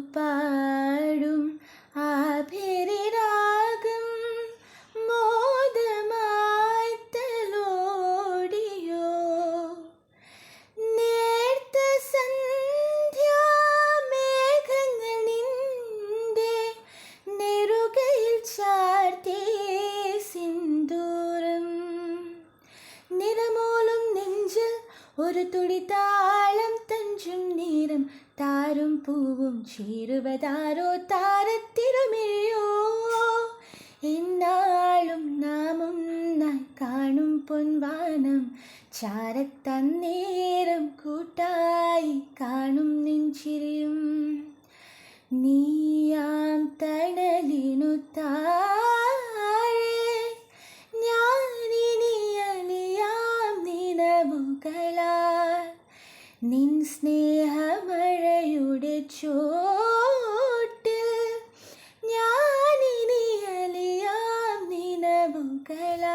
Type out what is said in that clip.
കാറ്റുപാടും ആഭിരിരാഗം മോദമായി തലോടിയോ നേർത്ത സന്ധ്യാമേഘങ്ങൾ നിന്റെ നെറുകയിൽ ചാർത്തിയ സിന്ദൂരം നിറമോലും നെഞ്ചിൽ ഒരു തുടി താളം തഞ്ചും നേരം താരും പൂവും ചേരുവതാരോ താരത്തിരുമിഴിയോ എന്നാളും നാം ഒന്നായി കാണും പൊൻവാനം ചാരത്തന്നേരം കൂട്ടായി കാണും നെഞ്ചിരിയും നീയാം തണലിനു താഴെ ഞാനിനി അലിയാം നിലവുകളാൽ നിൻ സ്നേഹമഴയുടെ ചോട്ടിൽ ഞാനിനി അലിയാം നിലവുകളാൽ